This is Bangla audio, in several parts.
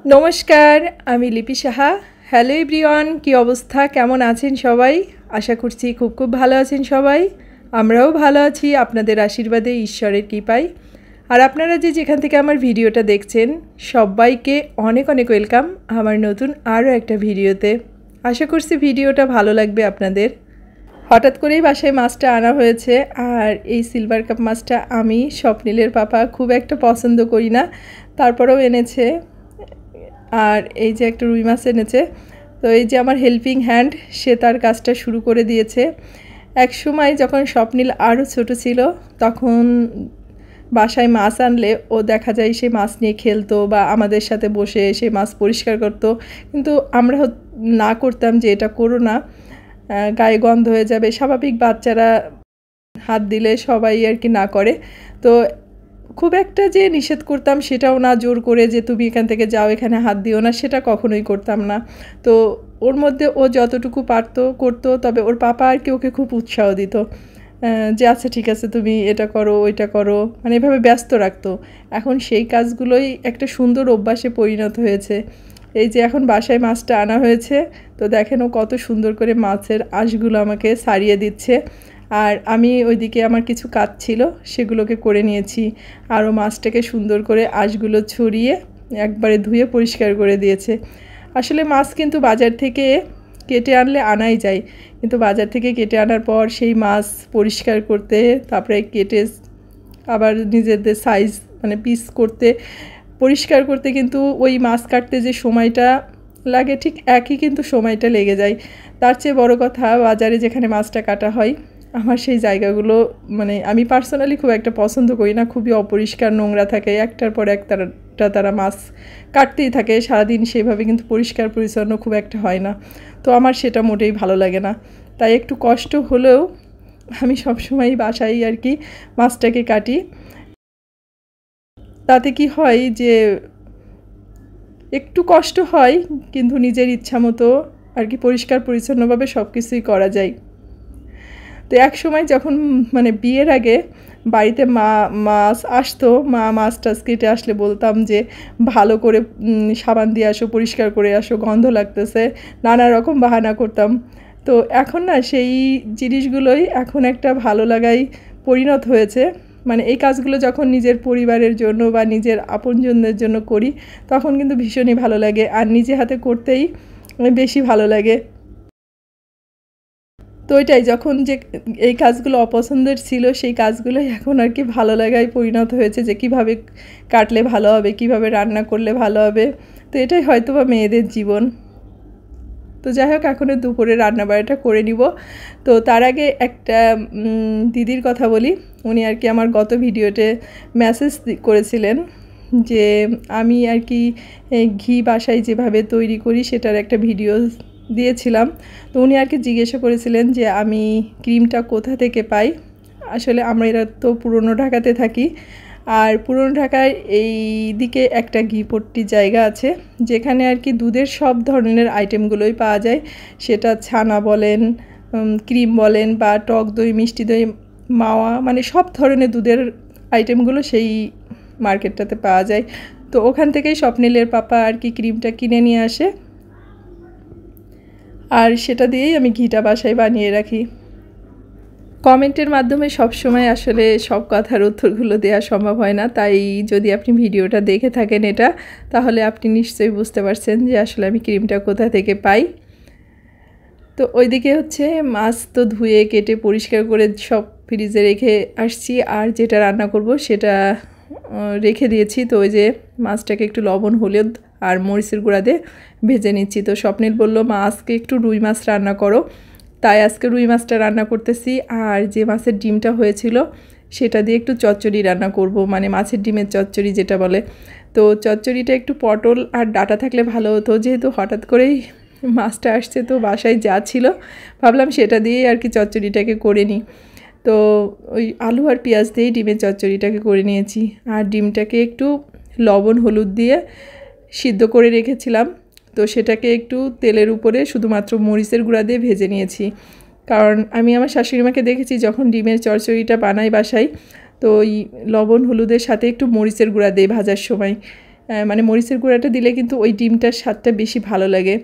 नमस्कार आमी लिपि साहा। हेलो एवरीवन, की अवस्था केमन आছেন সবাই? आशा करছি खूब खूब ভালো আছেন সবাই। আমরাও ভালো আছি আপনাদের আশীর্বাদে, ঈশ্বরের কৃপায়। আর আপনারা যে যেখান থেকে আমার ভিডিওটা দেখছেন সবাইকে অনেক অনেক ওয়েলকাম আমার নতুন আরও একটা ভিডিওতে। আশা করছি ভিডিওটা ভালো লাগবে আপনাদের। হঠাৎ করেই বাসায় মাছটা আনা হয়েছে, আর এই সিলভার কাপ মাছটা আমি স্বপ্নিলের পাপা খুব একটা পছন্দ করি না, তারপরেও এনেছে। আর এই যে একটা রুই মাছ এনেছে, তো এই যে আমার হেল্পিং হ্যান্ড, সে তার কাজটা শুরু করে দিয়েছে। এক সময় যখন স্বপ্নিল আরও ছোট ছিল তখন বাসায় মাছ আনলে ও দেখা যায় সে মাছ নিয়ে খেলতো বা আমাদের সাথে বসে সে মাছ পরিষ্কার করতো, কিন্তু আমরা না করতাম যে এটা করো না, গায়ে গন্ধ হয়ে যাবে। স্বাভাবিক বাচ্চারা হাত দিলে সবাই আর কি না করে, তো খুব একটা যে নিষেধ করতাম সেটাও না, জোর করে যে তুমি এখান থেকে যাও, এখানে হাত দিও না, সেটা কখনোই করতাম না। তো ওর মধ্যে ও যতটুকু পারতো করতো, তবে ওর পাপা আর কি ওকে খুব উৎসাহ দিত যে আচ্ছা ঠিক আছে তুমি এটা করো ওইটা করো, মানে এভাবে ব্যস্ত রাখতো। এখন সেই কাজগুলোই একটা সুন্দর অভ্যাসে পরিণত হয়েছে। এই যে এখন বাসায় মাছটা আনা হয়েছে, তো দেখেন ও কত সুন্দর করে মাছের আঁশগুলো আমাকে সারিয়ে দিচ্ছে, আর আমি ওইদিকে আমার কিছু কাজ ছিল সেগুলোকে করে নিয়েছি। আরও মাছটাকে সুন্দর করে আঁশগুলো ছড়িয়ে একবারে ধুয়ে পরিষ্কার করে দিয়েছে। আসলে মাছ কিন্তু বাজার থেকে কেটে আনলে আনাই যায়, কিন্তু বাজার থেকে কেটে আনার পর সেই মাছ পরিষ্কার করতে, তারপরে কেটে আবার নিজেদের সাইজ মানে পিস করতে, পরিষ্কার করতে কিন্তু ওই মাছ কাটতে যে সময়টা লাগে ঠিক একই কিন্তু সময়টা লেগে যায়। তার চেয়ে বড় কথা, বাজারে যেখানে মাছটা কাটা হয় আমার সেই জায়গাগুলো মানে আমি পার্সোনালি খুব একটা পছন্দ করি না, খুবই অপরিষ্কার নোংরা থাকে, একটার পর একটা তারা মাছ কাটতেই থাকে সারাদিন, সেভাবে কিন্তু পরিষ্কার পরিচ্ছন্ন খুব একটা হয় না। তো আমার সেটা মোটেই ভালো লাগে না, তাই একটু কষ্ট হলেও আমি সবসময় বাসায় আর কি মাছটাকে কাটি। তাতে কি হয় যে একটু কষ্ট হয়, কিন্তু নিজের ইচ্ছা মতো আর কি পরিষ্কার পরিচ্ছন্নভাবে সব কিছুই করা যায়। তো এক সময় যখন মানে বিয়ের আগে বাড়িতে মাছ আসতো, মাছ টাছ কেটে আসলে বলতাম যে ভালো করে সাবান দিয়ে আসো, পরিষ্কার করে আসো, গন্ধ লাগতেছে, নানা রকম বাহানা করতাম। তো এখন না সেই জিনিসগুলোই এখন একটা ভালো লাগায় পরিণত হয়েছে। মানে এই কাজগুলো যখন নিজের পরিবারের জন্য বা নিজের আপনজনদের জন্য করি তখন কিন্তু ভীষণই ভালো লাগে, আর নিজে হাতে করতেই বেশি ভালো লাগে। তো ওইটাই, যখন যে এই কাজগুলো অপছন্দের ছিল সেই কাজগুলোই এখন আর কি ভালো লাগায় পরিণত হয়েছে, যে কিভাবে কাটলে ভালো হবে, কিভাবে রান্না করলে ভালো হবে। তো এটাই হয়তো বা মেয়েদের জীবন। তো যাই হোক, এখন দুপুরে রান্নাবাড়াটা করে নিব। তো তার আগে একটা দিদির কথা বলি। উনি আর কি আমার গত ভিডিওতে মেসেজ করেছিলেন যে আমি আর কি ঘি বাসায় যেভাবে তৈরি করি সেটার একটা ভিডিও দিয়েছিলাম। তো উনি আর কি জিজ্ঞাসা করেছিলেন যে আমি ক্রিমটা কোথা থেকে পাই। আসলে আমরা এরা তো পুরনো ঢাকাতে থাকি, আর পুরনো ঢাকায় এই দিকে একটা ঘিপট্টি জায়গা আছে যেখানে আর কি দুধের সব ধরনের আইটেমগুলোই পাওয়া যায়। সেটা ছানা বলেন, ক্রিম বলেন, বা টক দই, মিষ্টি দই, মাওয়া, মানে সব ধরনের দুধের আইটেমগুলো সেই মার্কেটটাতে পাওয়া যায়। তো ওখান থেকেই স্বপ্নিলের পাপা আর কি ক্রিমটা কিনে নিয়ে আসে, আর সেটা দিয়েই আমি ঘিটা বাসায় বানিয়ে রাখি। কমেন্টের মাধ্যমে সব সময় আসলে সব কথার উত্তরগুলো দেওয়া সম্ভব হয় না, তাই যদি আপনি ভিডিওটা দেখে থাকেন এটা, তাহলে আপনি নিশ্চয়ই বুঝতে পারছেন যে আসলে আমি ক্রিমটা কোথা থেকে পাই। তো ওইদিকে হচ্ছে মাছ তো ধুয়ে কেটে পরিষ্কার করে সব ফ্রিজে রেখে আসছি, আর যেটা রান্না করব সেটা রেখে দিয়েছি। তো ওই যে মাছটাকে একটু লবণ, হলুদ আর মরিচের গুঁড়া দিয়ে ভেজে নিচ্ছি। তো স্বপ্নিল বলল মা আজকে একটু রুই মাছ রান্না করো, তাই আজকে রুই মাছটা রান্না করতেছি। আর যে মাছের ডিমটা হয়েছিল সেটা দিয়ে একটু চচ্চড়ি রান্না করব, মানে মাছের ডিমের চচ্চড়ি যেটা বলে। তো চচ্চড়িটা একটু পটল আর ডাঁটা থাকলে ভালো হতো, যেহেতু হঠাৎ করেই মাছটা আসছে তো বাসায় যা ছিল ভাবলাম সেটা দিয়েই আর কি চচ্চড়িটাকে করে নিই। তো ওই আলু আর পেঁয়াজ দিয়েই ডিমের চচ্চড়িটাকে করে নিয়েছি। আর ডিমটাকে একটু লবণ হলুদ দিয়ে সিদ্ধ করে রেখেছিলাম, তো সেটাকে একটু তেলের উপরে শুধুমাত্র মরিচের গুঁড়া দিয়ে ভেজে নিয়েছি। কারণ আমি আমার শাশুড়িমাকে দেখেছি যখন ডিমের চচ্চড়িটা বানাই বাসায়, তো ওই লবণ হলুদের সাথে একটু মরিচের গুঁড়া দিয়ে ভাজার সময়, মানে মরিচের গুঁড়াটা দিলে কিন্তু ওই ডিমটার স্বাদটা বেশি ভালো লাগে।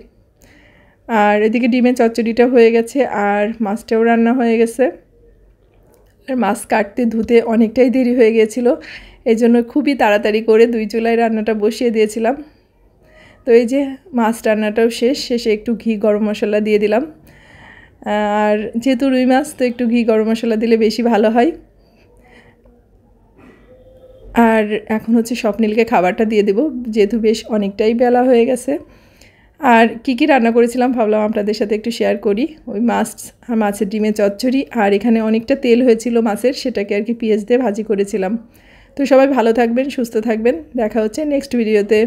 আর এদিকে ডিমের চচ্চড়িটা হয়ে গেছে আর মাছটাও রান্না হয়ে গেছে। আর মাছ কাটতে ধুতে অনেকটাই দেরি হয়ে গিয়েছিলো, এই জন্য খুবই তাড়াতাড়ি করে 2 চুলায় রান্নাটা বসিয়ে দিয়েছিলাম। তো এই যে মাছ রান্নাটাও শেষে একটু ঘি গরম মশলা দিয়ে দিলাম। আর যেহেতু রুই মাছ, তো একটু ঘি গরম মশলা দিলে বেশি ভালো হয়। আর এখন হচ্ছে স্বপ্নিলকে খাবারটা দিয়ে দেব, যেহেতু বেশ অনেকটাই বেলা হয়ে গেছে। আর কি রান্না করেছিলাম ভাবলাম আপনাদের সাথে একটু শেয়ার করি। ওই মাছের ডিমের চচ্চড়ি, আর এখানে অনেকটা তেল হয়েছিল মাছের, সেটাকে আর কি পেঁয়াজ দিয়ে ভাজি করেছিলাম। তো সবাই ভালো থাকবেন, সুস্থ থাকবেন, দেখা হচ্ছে নেক্সট ভিডিওতে।